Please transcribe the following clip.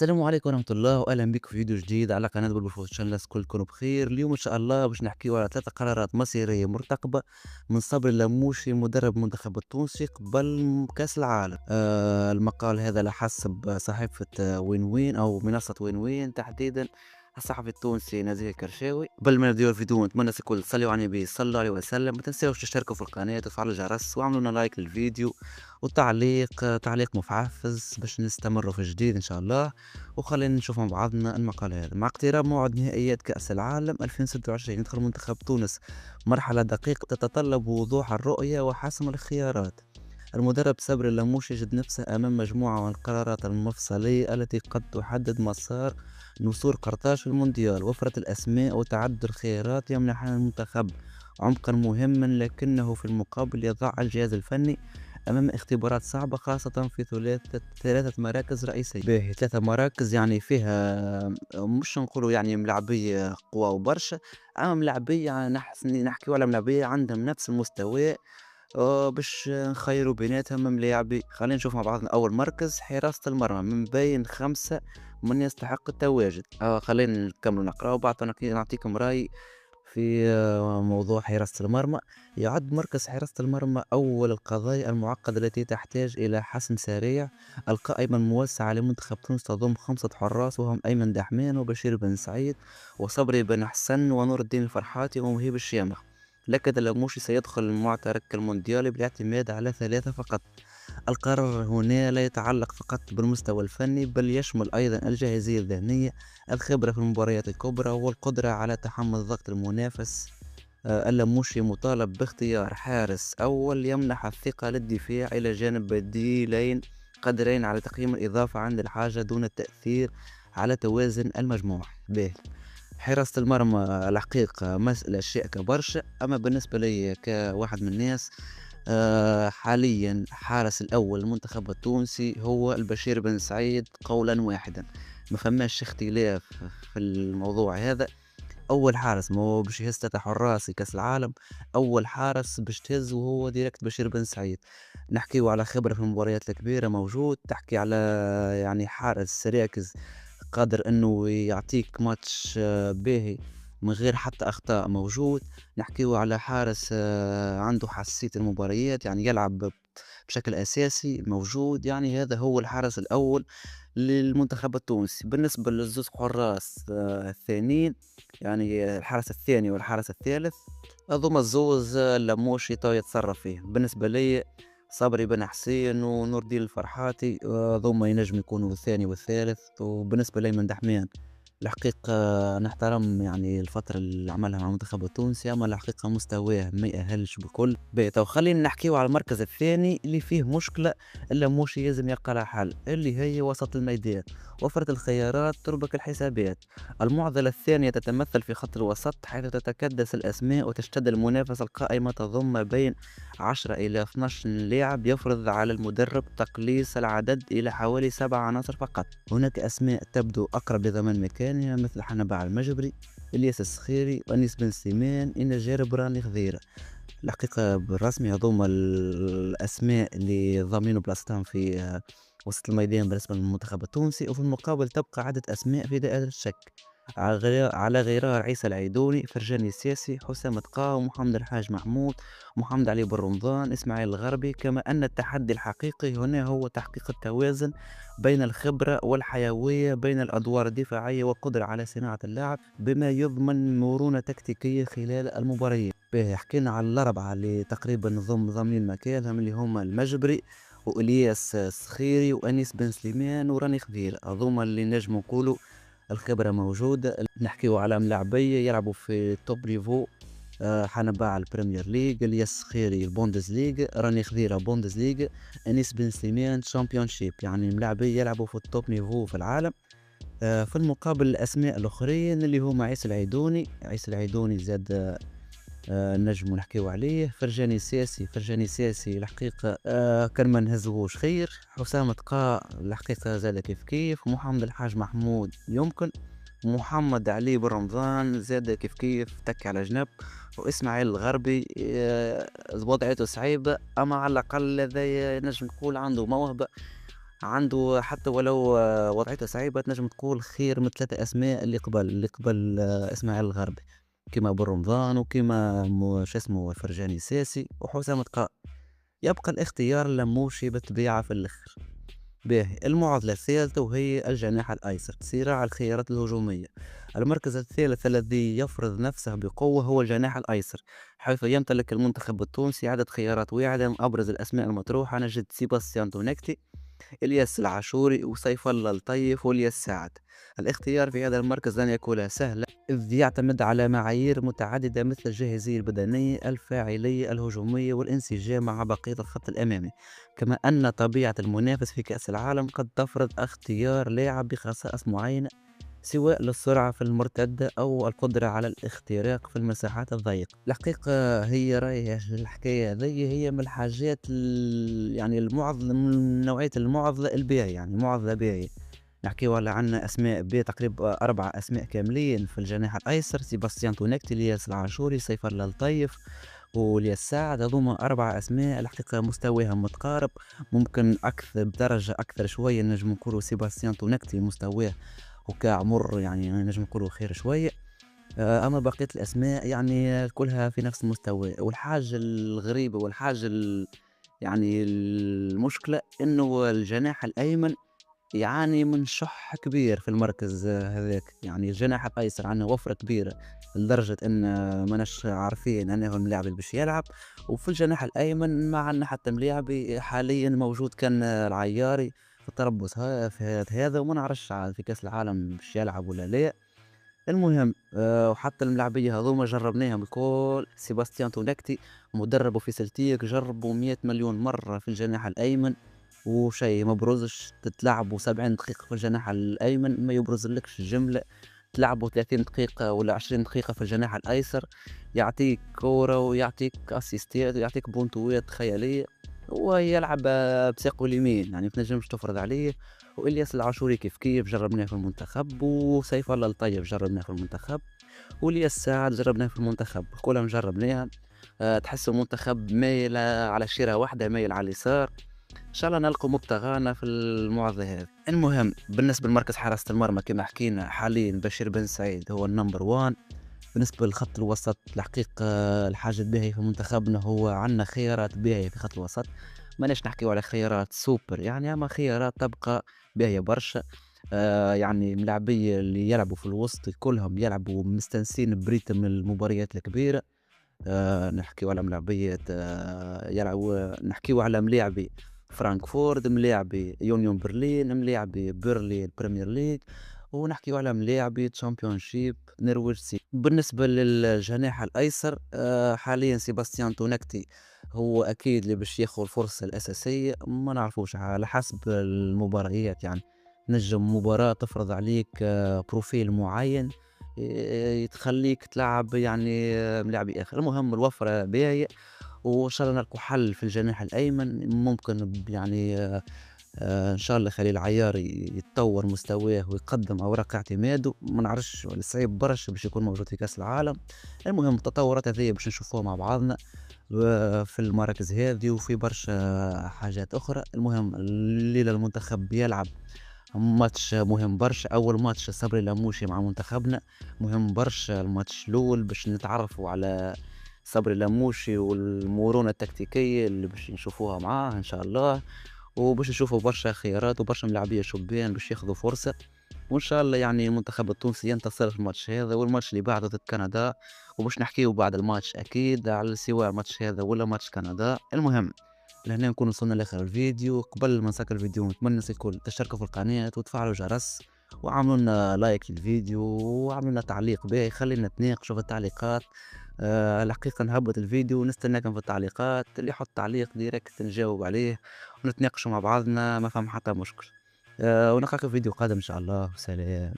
السلام عليكم ورحمة الله وأهلا بكم في فيديو جديد على قناة بلبل شانل. كل تكونوا بخير. اليوم إن شاء الله باش نحكيو على ثلاثة قرارات مصيرية مرتقبة من صبري اللموشي مدرب المنتخب التونسي قبل كأس العالم. المقال هذا على حسب صحيفة وين وين أو منصة وين وين تحديدا. الصحفي التونسي نزيه الكرشاوي. قبل ما نبداو الفيديو نتمنى الكل تصلوا على النبي صلى الله عليه وسلم، ما تنساوش تشتركوا في القناة وتفعلوا الجرس وعملوا لنا لايك للفيديو وتعليق مفعفز باش نستمروا في الجديد ان شاء الله. وخلينا نشوف مع بعضنا المقال هذا. مع اقتراب موعد نهائيات كأس العالم 2026 يدخل منتخب تونس مرحلة دقيقة تتطلب وضوح الرؤية وحسم الخيارات. المدرب صبري اللموش يجد نفسه أمام مجموعة من القرارات المفصلية التي قد تحدد مسار نسور قرطاج المونديال. وفرة الأسماء وتعدد الخيارات يمنحان المنتخب عمقا مهما، لكنه في المقابل يضع الجهاز الفني أمام اختبارات صعبة، خاصة في ثلاثة مراكز رئيسية. باهي ثلاثة مراكز يعني فيها مش نقولوا يعني ملاعبية قوى وبرشا، أما ملاعبية يعني نحكيو على ملاعبية عندهم نفس المستوى. باش نخيّروا بيناتهم من لاعبين. خلينا نشوف مع بعضنا. أول مركز حراسة المرمى من بين 5 من يستحق التواجد. خلينا نكملوا نقراو بعد نعطيكم رأيي في موضوع حراسة المرمى. يعد مركز حراسة المرمى أول القضايا المعقدة التي تحتاج إلى حسم سريع. القائمة الموسعة لمنتخب تونس تضم 5 حراس وهم أيمن دحمان وبشير بن سعيد وصبري بن حسن ونور الدين الفرحاتي ومهيب الشامخ. لكن اللموشي سيدخل المعترك المونديالي بالاعتماد على 3 فقط. القرار هنا لا يتعلق فقط بالمستوى الفني بل يشمل أيضا الجاهزية الذهنية، الخبرة في المباريات الكبرى والقدرة على تحمل ضغط المنافس. اللموشي مطالب باختيار حارس أول يمنح الثقة للدفاع إلى جانب بديلين قادرين على تقييم الإضافة عند الحاجة دون التأثير على توازن المجموعة. باهي. حراسة المرمى الحقيقة مسألة شائكة برشا، أما بالنسبة لي كواحد من الناس حاليا حارس الأول المنتخب التونسي هو البشير بن سعيد قولا واحدا، ما فماش اختلاف في الموضوع هذا. أول حارس ما هو باش يهز 3 حراس في كأس العالم، أول حارس باش تهز وهو ديريكت بشير بن سعيد. نحكيو على خبرة في المباريات الكبيرة موجود، تحكي على يعني حارس راكز قادر انه يعطيك ماتش باهي من غير حتى اخطاء موجود. نحكيو على حارس عنده حساسية المباريات، يعني يلعب بشكل اساسي موجود. يعني هذا هو الحارس الاول للمنتخب التونسي. بالنسبة للزوز حراس الثانيين، يعني الحارس الثاني والحارس الثالث، هذوما الزوز لموشي تو يتصرف فيه. بالنسبة لي صبري بن حسين ونور الدين الفرحاتي، هذوما ينجم يكونوا الثاني والثالث. وبالنسبة لي من دحمان الحقيقة نحترم يعني الفترة اللي عملها مع المنتخب التونسي، أما الحقيقة مستواه ما يأهلش بكل. تو خلينا نحكيو على المركز الثاني اللي فيه مشكلة إلا مش يلزم يلقى لها حل، اللي هي وسط الميدان. وفرت الخيارات تربك الحسابات. المعضلة الثانية تتمثل في خط الوسط، حيث تتكدس الأسماء وتشتد المنافسة. القائمة تضم ما بين 10 إلى 12 لاعب، يفرض على المدرب تقليص العدد إلى حوالي 7 عناصر فقط. هناك أسماء تبدو أقرب لضمان مكانها مثل حنبع المجبري، إلياس الصخيري، وأنيس بن سليمان، إن جارب راني خضيرة. الحقيقة بالرسمي هذوما الأسماء اللي ضامنين بلاصتهم في وسط الميدان بالنسبة للمنتخب التونسي. وفي المقابل تبقى عدة أسماء في دائرة الشك، على غرار عيسى العيدوني، فرجاني السياسي، حسام تقاو، محمد الحاج محمود، محمد علي بن رمضان، إسماعيل الغربي. كما أن التحدي الحقيقي هنا هو تحقيق التوازن بين الخبرة والحيوية، بين الأدوار الدفاعية والقدرة على صناعة اللعب بما يضمن مرونة تكتيكية خلال المباريات. باهي حكينا على الأربعة اللي تقريبا ضامنين مكانهم، اللي هما المجبري وإلياس الصخيري وأنيس بن سليمان وراني خدير. هذوما اللي نجم نقولوا الخبرة موجودة. نحكيو على ملاعبية يلعبوا في توب ليفو. حنباع البريمير ليج، الياس الصخيري البوندز ليج، راني خديرة بوندز ليج، أنيس بن سليمان شامبيون شيب، يعني ملاعبية يلعبوا في التوب نيفو في العالم. في المقابل الأسماء الآخرين اللي هما عيسى العيدوني زاد نجمو نحكيو عليه. فرجاني سياسي الحقيقة كان ما نهزهوش خير. حسام تقاء الحقيقة زاد كيف محمد الحاج محمود يمكن. محمد علي بن رمضان زاد كيف تك على جنب. وإسماعيل الغربي وضعيته صعيبة، أما على الأقل هذا نجم نقول عنده موهبة عنده حتى ولو وضعيته صعيبة تنجم تقول خير من 3 أسماء اللي قبل إسماعيل الغربي، كيما بورمضان وكيما شو اسمه فرجاني ساسي وحسام الطقا. يبقى الاختيار اللموشي بالطبيعة في الآخر. باهي المعادلة الثالثة وهي الجناح الأيسر، صراع الخيارات الهجومية. المركز الثالث الذي يفرض نفسه بقوة هو الجناح الأيسر، حيث يمتلك المنتخب التونسي عدد خيارات واعدة. من أبرز الأسماء المطروحة نجد سيباستيان تونكتي، إلياس العاشوري، وسيف الله الطيف، والياس سعد. الاختيار في هذا المركز لن يكون سهلا، إذ يعتمد على معايير متعددة مثل الجاهزية البدنية، الفاعلية الهجومية، والانسجام مع بقية الخط الأمامي. كما أن طبيعة المنافس في كأس العالم قد تفرض اختيار لاعب بخصائص معينة، سواء للسرعة في المرتدة أو القدرة على الاختراق في المساحات الضيقة. الحقيقة هي رأيي الحكاية هذي هي من الحاجات يعني المعضلة، من نوعية المعضلة البيعية، يعني معضلة بيعية. نحكي ولا عنا أسماء تقريبا 4 أسماء كاملين في الجناح الأيسر: سيباستيان تونكتي، الياس العاشوري، سيف الله الطيف، والياس سعد. هذوما 4 أسماء الحقيقة مستواهم متقارب، ممكن أكثر بدرجة أكثر شوية نجم نقولوا سيباستيان تونكتي مستواه وكعمر يعني نجم نقولوا خير شوية. أما بقية الأسماء يعني كلها في نفس المستوى. والحاجة الغريبة والحاجة يعني المشكلة إنه الجناح الأيمن يعاني من شح كبير في المركز هذاك. يعني الجناح الأيسر عندنا وفرة كبيرة لدرجة إن ماناش عارفين أنه الملاعب اللي باش يلعب. وفي الجناح الأيمن ما عندنا حتى ملاعبي حاليا موجود، كان العياري في التربص في هذا، وما نعرفش في كأس العالم باش يلعب ولا لا. المهم وحتى الملاعبية هذوما جربناهم الكل. سيباستيان تونكتي مدربه في سلتيك جربوا 100 مليون مرة في الجناح الأيمن وشي ما بروزش. تتلعبوا 70 دقيقة في الجناح الأيمن ما يبرزلكش الجملة، تلعبوا 30 دقيقة ولا 20 دقيقة في الجناح الأيسر يعطيك كورة ويعطيك أسيستات ويعطيك بونتوات خيالية، ويلعب بساقه اليمين يعني متنجمش تفرض عليه. والياس العاشوري كيف كيف جربناه في المنتخب، وسيف الله الطيب جربناه في المنتخب، والياس سعد جربناه في المنتخب، كلهم جربناها. تحس المنتخب مايل على شيرة واحدة، مايل على اليسار. ان شاء الله نلقوا مبتغانا في المعضله هذه. المهم بالنسبه لمركز حراسه المرمى كما حكينا حاليا بشير بن سعيد هو النمبر 1. بالنسبه لخط الوسط الحقيقه الحاجه الباهيه في منتخبنا هو عندنا خيارات باهيه في خط الوسط، ماناش نحكيو على خيارات سوبر يعني، اما خيارات تبقى باهيه برشا. يعني ملاعبية اللي يلعبوا في الوسط كلهم يلعبوا مستنسين بريتم المباريات الكبيرة. نحكيو على ملاعبية يلعبوا، نحكيو على ملاعبي فرانكفورت، ملاعبي يونيون برلين، ملاعبي برلين بريمير ليج، ونحكيو على ملاعبي تشامبيونشيب نرويج سيتي. بالنسبة للجناح الأيسر حاليا سيباستيان تونكتي هو أكيد اللي باش ياخذ الفرصة الأساسية، ما نعرفوش على حسب المباريات يعني. نجم مباراة تفرض عليك بروفيل معين تخليك تلعب يعني ملاعبي آخر. المهم الوفرة باهية، وإن شاء الله نلقوا حل في الجناح الأيمن. ممكن يعني إن شاء الله خليل عياري يتطور مستواه ويقدم أوراق اعتماده، ما نعرفش صعيب برشا باش يكون موجود في كأس العالم. المهم التطورات هذه باش نشوفوها مع بعضنا في المراكز هذه وفي برشا حاجات أخرى. المهم الليلة المنتخب يلعب ماتش مهم برشا، أول ماتش صبري لموشي مع منتخبنا، مهم برشا الماتش الأول باش نتعرفوا على صبري لموشي والمرونة التكتيكية اللي باش نشوفوها معاه إن شاء الله، وباش نشوفوا برشا خيارات وبرشا ملاعبية شبان باش ياخذوا فرصة. وإن شاء الله يعني المنتخب التونسي ينتصر في الماتش هذا والماتش اللي بعده ضد كندا، وباش نحكيو بعد الماتش أكيد على سواء الماتش هذا ولا ماتش كندا. المهم لهنا نكون وصلنا لاخر الفيديو. قبل ما نسكر الفيديو نتمنى الكل تشتركوا في القناة وتفعلوا الجرس وعملوا لنا لايك للفيديو وعملوا لنا تعليق باهي، خلينا نتناقشوا في التعليقات. الحقيقة نهبط الفيديو ونستناكم في التعليقات، اللي يحط تعليق ديريكت نجاوب عليه ونتناقشوا مع بعضنا، ما فهم حتى مشكل. ونلقاكم في فيديو قادم إن شاء الله. سلام.